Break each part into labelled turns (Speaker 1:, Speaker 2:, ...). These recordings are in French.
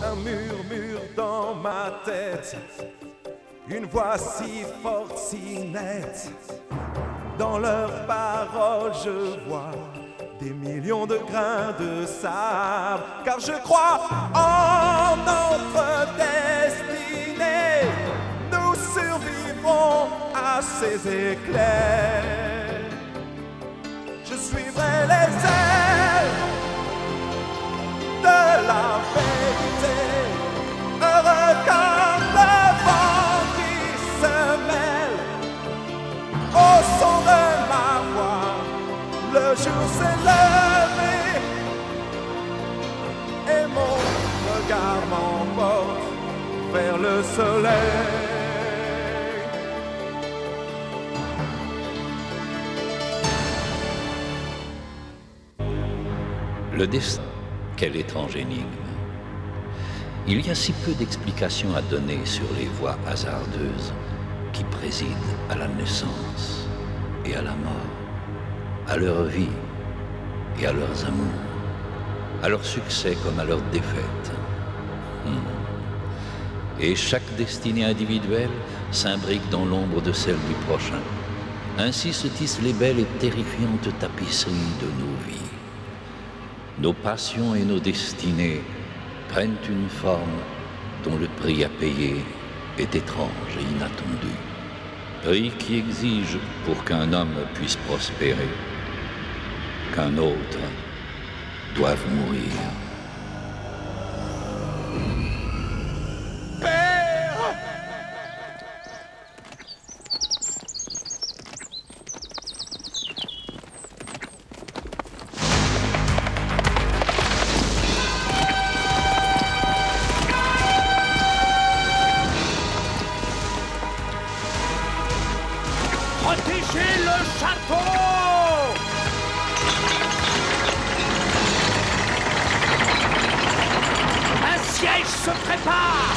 Speaker 1: un murmure dans ma tête, une voix si forte, si nette. Dans leurs paroles, je vois des millions de grains de sable, car je crois en notre destinée. Nous survivrons à ces éclairs. Je suivrai les ailes de la vérité, heureux comme le vent qui se mêle au son de ma voix. Le jour s'est levé et mon regard m'emporte vers le soleil.
Speaker 2: Le destin, quelle étrange énigme. Il y a si peu d'explications à donner sur les voies hasardeuses qui président à la naissance et à la mort, à leur vie et à leurs amours, à leur succès comme à leur défaite. Et chaque destinée individuelle s'imbrique dans l'ombre de celle du prochain. Ainsi se tissent les belles et terrifiantes tapisseries de nos vies. Nos passions et nos destinées prennent une forme dont le prix à payer est étrange et inattendu. Prix qui exige, pour qu'un homme puisse prospérer, qu'un autre doive mourir.
Speaker 3: Protégez le château! Un siège se prépare!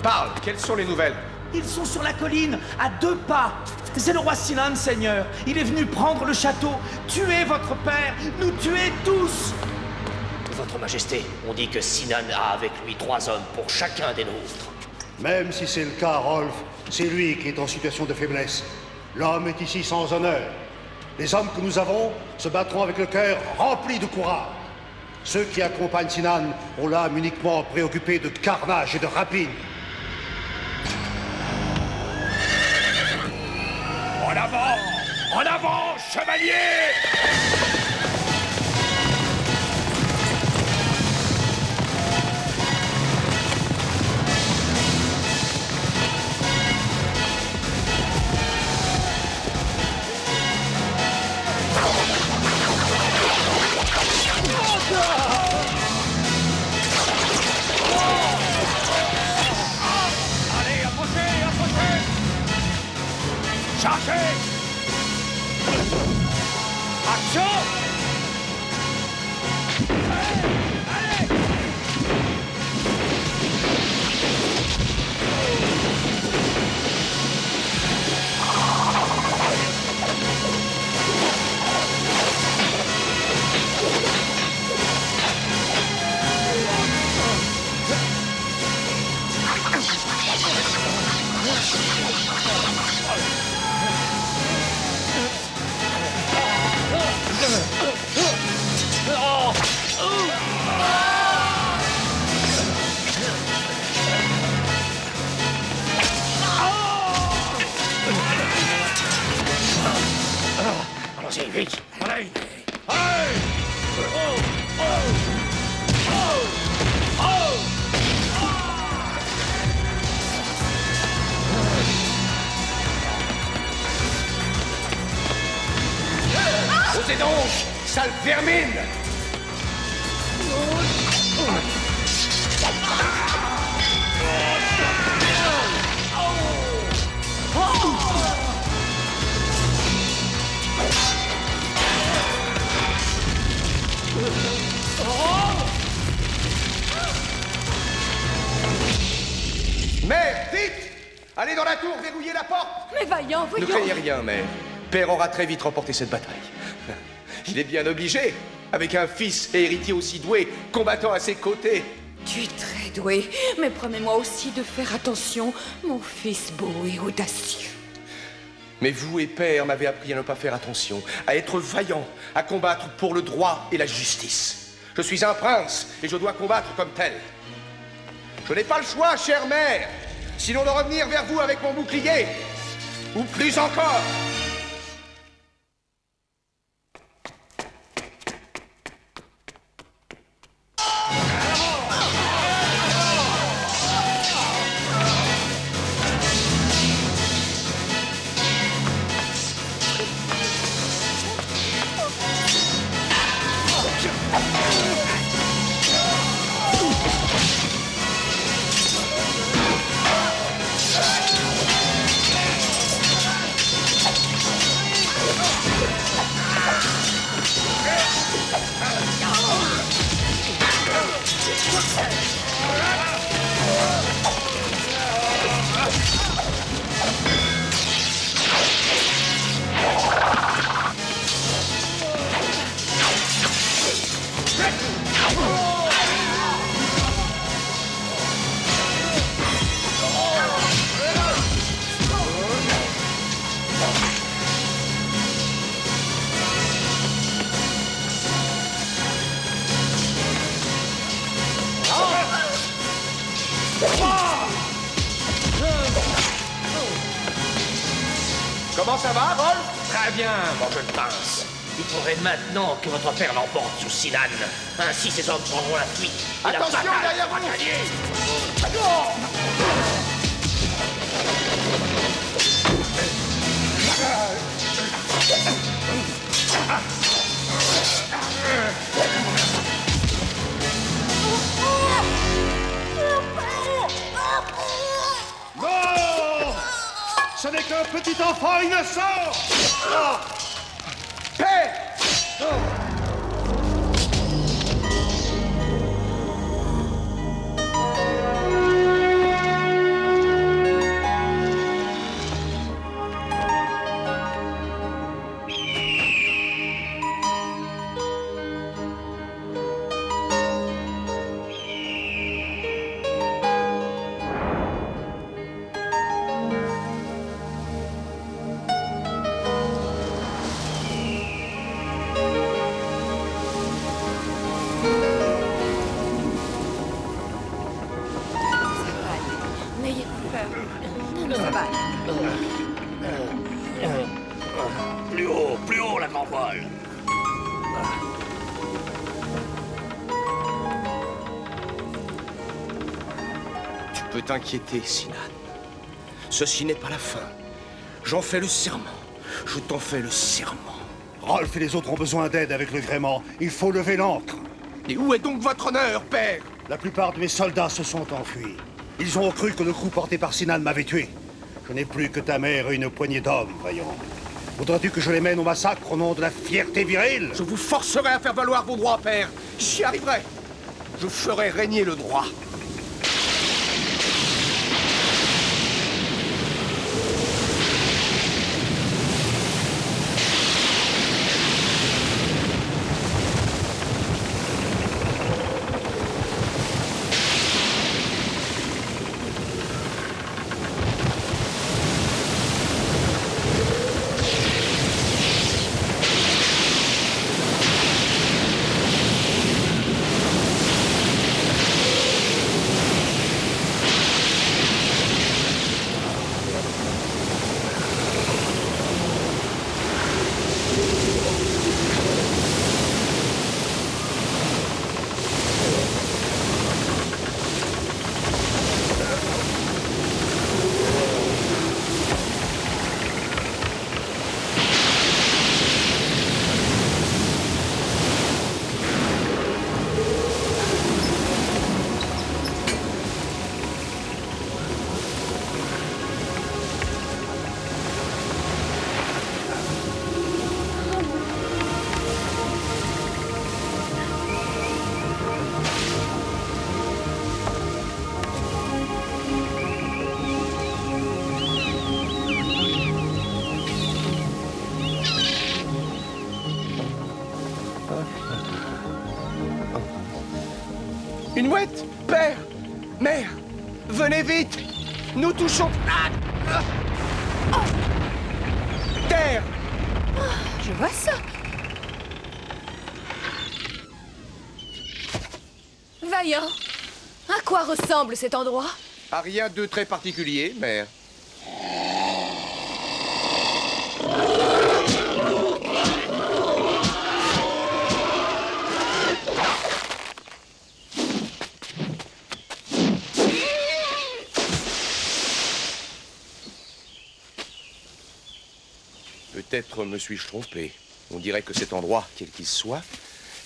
Speaker 4: Parle, quelles sont les nouvelles?
Speaker 3: Ils sont sur la colline, à 2 pas. C'est le roi Sinan, Seigneur. Il est venu prendre le château, tuer votre père, nous tuer tous.
Speaker 5: Votre Majesté, on dit que Sinan a avec lui 3 hommes pour chacun des nôtres.
Speaker 6: Même si c'est le cas, Rolf, c'est lui qui est en situation de faiblesse. L'homme est ici sans honneur. Les hommes que nous avons se battront avec le cœur rempli de courage. Ceux qui accompagnent Sinan ont l'âme uniquement préoccupée de carnage et de rapine.
Speaker 3: En avant! En avant, chevalier! Allez, approchez, approchez!
Speaker 4: Chargez! Action! Allez!
Speaker 5: Allons-y, vite! Allez!
Speaker 4: Osez donc, sale vermine!
Speaker 7: Mère, vite! Allez dans la tour, verrouillez la porte!
Speaker 8: Mais Vaillant,
Speaker 7: Ne
Speaker 8: voyons.
Speaker 7: craignez rien, mère. Père aura très vite remporté cette bataille. Il est bien obligé, avec un fils et héritier aussi doué, combattant à ses côtés.
Speaker 8: Tu es très doué, mais promets-moi aussi de faire attention, mon fils beau et audacieux.
Speaker 7: Mais vous et père m'avez appris à ne pas faire attention, à être vaillant, à combattre pour le droit et la justice. Je suis un prince et je dois combattre comme tel. Je n'ai pas le choix, chère mère, sinon de revenir vers vous avec mon bouclier. Ou plus encore. Comment ça va, Rolf?
Speaker 5: Très bien, mon jeune prince. Il faudrait maintenant que votre père l'emporte sous Sinan. Ainsi, ces hommes prendront la fuite. Et
Speaker 7: Attention,
Speaker 5: la bataille
Speaker 7: derrière
Speaker 5: sera
Speaker 7: vous.
Speaker 5: gagnée.
Speaker 6: Non! Ce n'est qu'un petit enfant innocent!
Speaker 7: Père!
Speaker 8: N'ayez peur. Non, ça va.
Speaker 5: Plus haut, la grand vol.
Speaker 7: Tu peux t'inquiéter, Sinan. Ceci n'est pas la fin. J'en fais le serment. Je t'en fais le serment.
Speaker 6: Rolf et les autres ont besoin d'aide avec le gréement. Il faut lever l'ancre.
Speaker 7: Et où est donc votre honneur, père?
Speaker 6: La plupart de mes soldats se sont enfuis. Ils ont cru que le coup porté par Sinan m'avait tué. Je n'ai plus que ta mère et une poignée d'hommes, Vaillant. Voudrais-tu que je les mène au massacre au nom de la fierté virile?
Speaker 7: Je vous forcerai à faire valoir vos droits, père. J'y arriverai. Je ferai régner le droit. Une mouette? Père! Mère! Venez vite! Nous touchons... Terre!
Speaker 8: Je vois ça. Vaillant, à quoi ressemble cet endroit?
Speaker 7: À rien de très particulier, mère. Peut-être me suis-je trompé. On dirait que cet endroit, quel qu'il soit,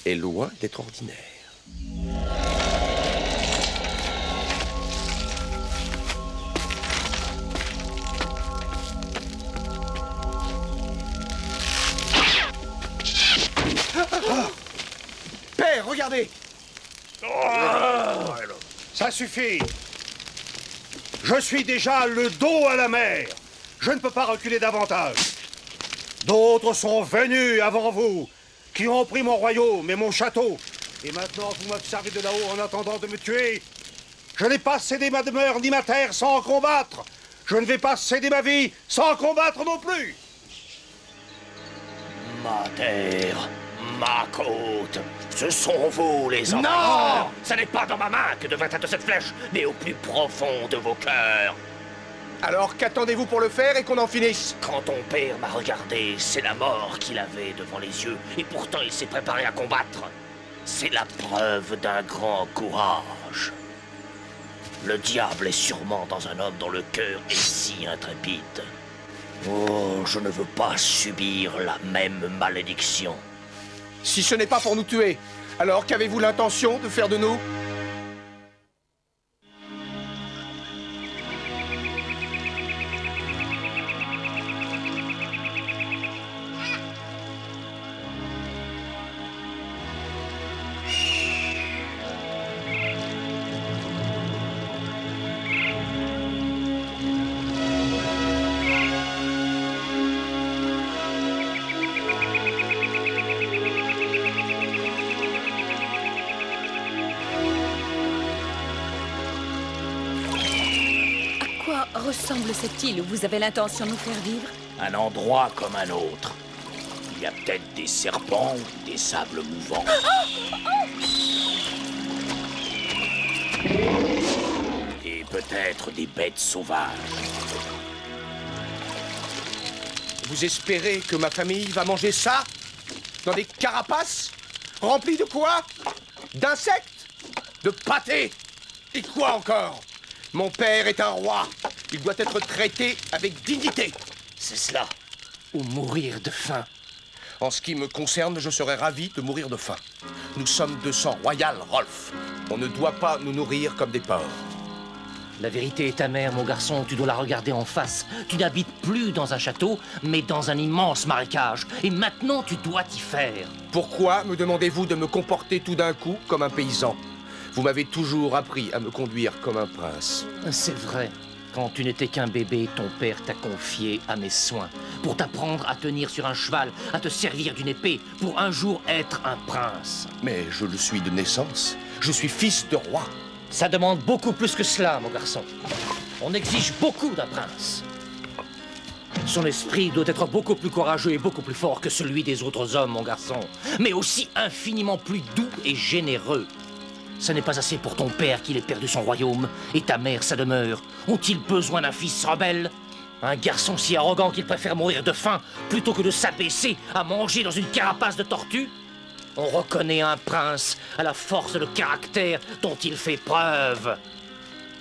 Speaker 7: est loin d'être ordinaire. Père, regardez!
Speaker 6: Ça suffit. Je suis déjà le dos à la mer. Je ne peux pas reculer davantage. D'autres sont venus avant vous, qui ont pris mon royaume et mon château. Et maintenant, vous m'observez de là-haut en attendant de me tuer. Je n'ai pas cédé ma demeure ni ma terre sans combattre. Je ne vais pas céder ma vie sans combattre non plus.
Speaker 5: Ma terre, ma côte, ce sont vous les envahisseurs. Non! Ça n'est pas dans ma main que devrait être cette flèche, mais au plus profond de vos cœurs.
Speaker 7: Alors qu'attendez-vous pour le faire et qu'on en finisse?
Speaker 5: Quand ton père m'a regardé, c'est la mort qu'il avait devant les yeux, et pourtant il s'est préparé à combattre. C'est la preuve d'un grand courage. Le diable est sûrement dans un homme dont le cœur est si intrépide. Oh, je ne veux pas subir la même malédiction.
Speaker 7: Si ce n'est pas pour nous tuer, alors qu'avez-vous l'intention de faire de nous?
Speaker 8: Ressemble cette île où vous avez l'intention de nous faire vivre?
Speaker 5: Un endroit comme un autre. Il y a peut-être des serpents ou des sables mouvants. Et peut-être des bêtes sauvages.
Speaker 7: Vous espérez que ma famille va manger ça? Dans des carapaces? Remplies de quoi? D'insectes? De pâté? Et quoi encore? Mon père est un roi. Il doit être traité avec dignité.
Speaker 5: C'est cela. Ou mourir de faim.
Speaker 7: En ce qui me concerne, je serais ravi de mourir de faim. Nous sommes de sang royal, Rolf. On ne doit pas nous nourrir comme des porcs.
Speaker 5: La vérité est amère, mon garçon, tu dois la regarder en face. Tu n'habites plus dans un château, mais dans un immense marécage. Et maintenant, tu dois t'y faire.
Speaker 7: Pourquoi me demandez-vous de me comporter tout d'un coup comme un paysan? Vous m'avez toujours appris à me conduire comme un prince.
Speaker 5: C'est vrai. Quand tu n'étais qu'un bébé, ton père t'a confié à mes soins. Pour t'apprendre à tenir sur un cheval, à te servir d'une épée, pour un jour être un prince.
Speaker 7: Mais je le suis de naissance. Je suis fils de roi.
Speaker 5: Ça demande beaucoup plus que cela, mon garçon. On exige beaucoup d'un prince. Son esprit doit être beaucoup plus courageux et beaucoup plus fort que celui des autres hommes, mon garçon. Mais aussi infiniment plus doux et généreux. Ce n'est pas assez pour ton père qu'il ait perdu son royaume, et ta mère sa demeure. Ont-ils besoin d'un fils rebelle? Un garçon si arrogant qu'il préfère mourir de faim plutôt que de s'abaisser à manger dans une carapace de tortue? On reconnaît un prince à la force de caractère dont il fait preuve.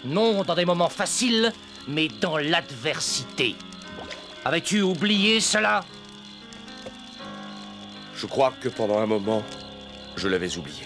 Speaker 5: Non dans des moments faciles, mais dans l'adversité. Avais-tu oublié cela?
Speaker 7: Je crois que pendant un moment, je l'avais oublié.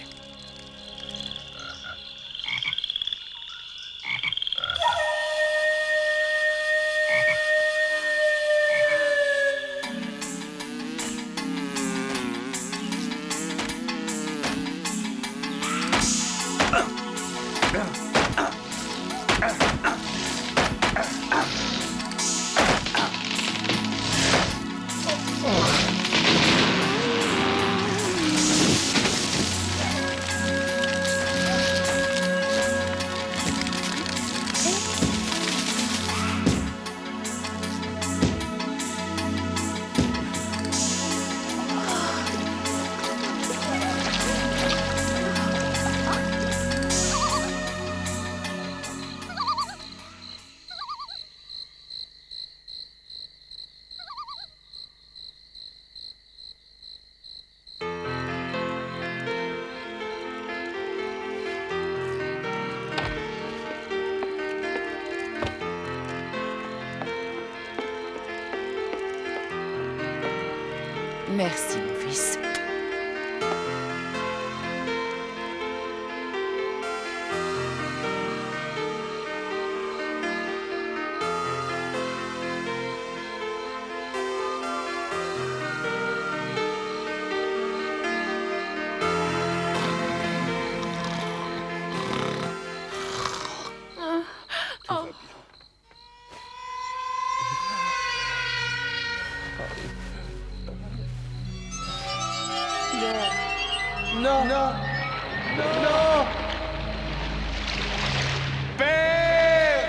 Speaker 8: Merci, mon fils.
Speaker 7: Non! Non! Non! Père!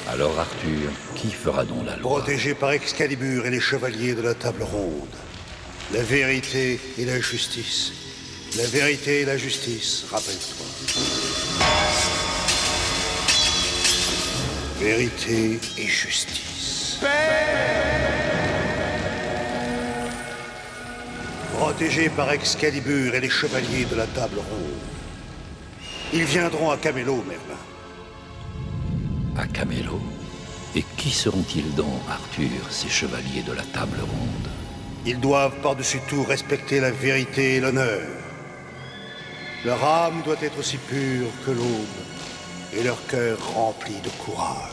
Speaker 2: Alors Arthur, qui fera donc la loi?
Speaker 6: Protégé par Excalibur et les chevaliers de la table ronde. La vérité et la justice. La vérité et la justice, rappelle-toi. Vérité et justice. Protégés par Excalibur et les chevaliers de la table ronde. Ils viendront à Camelot, Merlin.
Speaker 2: À Camelot? Et qui seront-ils donc, Arthur, ces chevaliers de la table ronde?
Speaker 6: Ils doivent par-dessus tout respecter la vérité et l'honneur. Leur âme doit être aussi pure que l'aube, et leur cœur rempli de courage.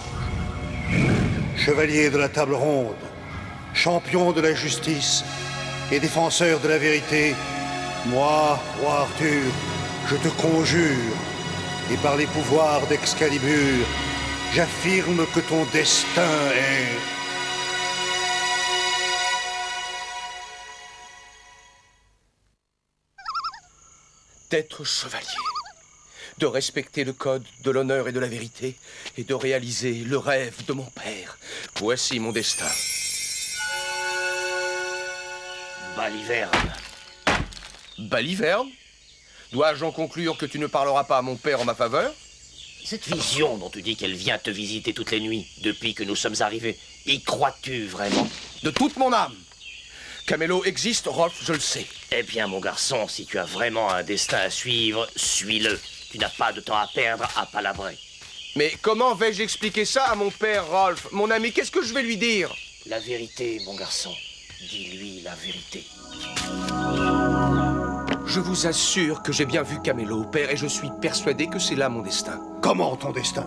Speaker 6: Chevaliers de la table ronde, champions de la justice et défenseurs de la vérité, moi, roi Arthur, je te conjure, et par les pouvoirs d'Excalibur, j'affirme que ton destin est...
Speaker 7: d'être chevalier, de respecter le code de l'honneur et de la vérité, et de réaliser le rêve de mon père. Voici mon destin.
Speaker 5: Baliverne.
Speaker 7: Baliverne? Dois-je en conclure que tu ne parleras pas à mon père en ma faveur?
Speaker 5: Cette vision dont tu dis qu'elle vient te visiter toutes les nuits depuis que nous sommes arrivés, y crois-tu vraiment?
Speaker 7: De toute mon âme. Camelot existe, Rolf, je le sais.
Speaker 5: Eh bien, mon garçon, si tu as vraiment un destin à suivre, suis-le. Tu n'as pas de temps à perdre à palabrer.
Speaker 7: Mais comment vais-je expliquer ça à mon père, Rolf? Mon ami, qu'est-ce que je vais lui dire?
Speaker 5: La vérité, mon garçon. Dis-lui la vérité.
Speaker 7: Je vous assure que j'ai bien vu Camélo, père, et je suis persuadé que c'est là mon destin.
Speaker 6: Comment ton destin?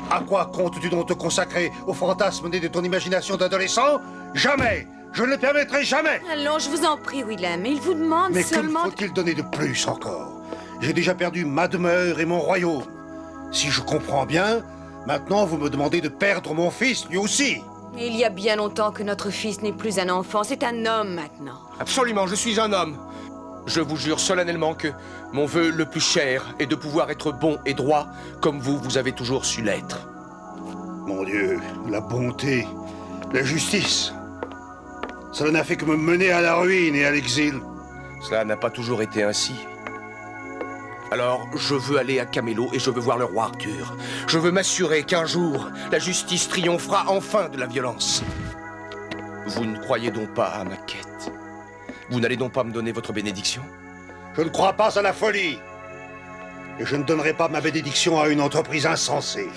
Speaker 6: À quoi comptes-tu donc te consacrer aux fantasmes nés de ton imagination d'adolescent? Jamais! Je ne le permettrai jamais!
Speaker 8: Allons, je vous en prie, Willem, il vous demande
Speaker 6: Mais
Speaker 8: seulement...
Speaker 6: que faut-il donner de plus encore? J'ai déjà perdu ma demeure et mon royaume. Si je comprends bien, maintenant vous me demandez de perdre mon fils, lui aussi.
Speaker 8: Il y a bien longtemps que notre fils n'est plus un enfant, c'est un homme maintenant.
Speaker 7: Absolument, je suis un homme. Je vous jure solennellement que mon vœu le plus cher est de pouvoir être bon et droit, comme vous, vous avez toujours su l'être.
Speaker 6: Mon Dieu, la bonté, la justice. Cela n'a fait que me mener à la ruine et à l'exil.
Speaker 7: Cela n'a pas toujours été ainsi. Alors, je veux aller à Camélo et je veux voir le roi Arthur. Je veux m'assurer qu'un jour, la justice triomphera enfin de la violence. Vous ne croyez donc pas à ma quête? Vous n'allez donc pas me donner votre bénédiction?
Speaker 6: Je ne crois pas à la folie. Et je ne donnerai pas ma bénédiction à une entreprise insensée.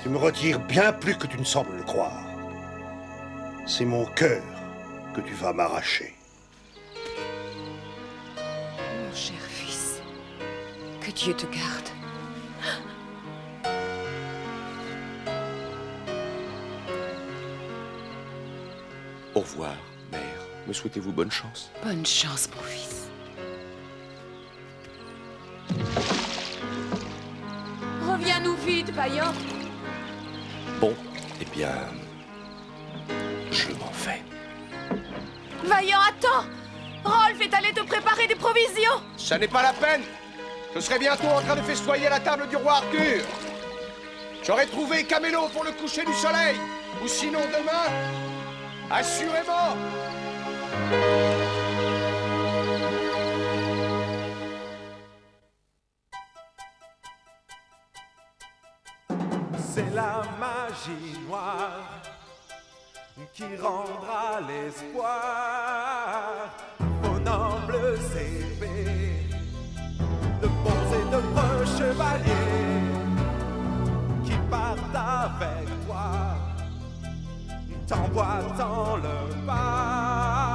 Speaker 6: Tu me retires bien plus que tu ne sembles le croire. C'est mon cœur que tu vas m'arracher.
Speaker 8: Mon cher fils, que Dieu te garde.
Speaker 7: Au revoir, mère. Me souhaitez-vous bonne chance?
Speaker 8: Bonne chance, mon fils. Reviens-nous vite, Vaillant.
Speaker 7: Bon, eh bien... je m'en vais.
Speaker 8: Vaillant, attends! Rolf est allé te préparer des provisions!
Speaker 7: Ça n'est pas la peine! Je serai bientôt en train de festoyer à la table du roi Arthur! J'aurai trouvé Camélo pour le coucher du soleil! Ou sinon demain, assurément!
Speaker 1: C'est la magie noire qui rendra l'espoir aux nobles épées, de bons et de preux chevaliers qui partent avec toi, t'emboîtant le pas.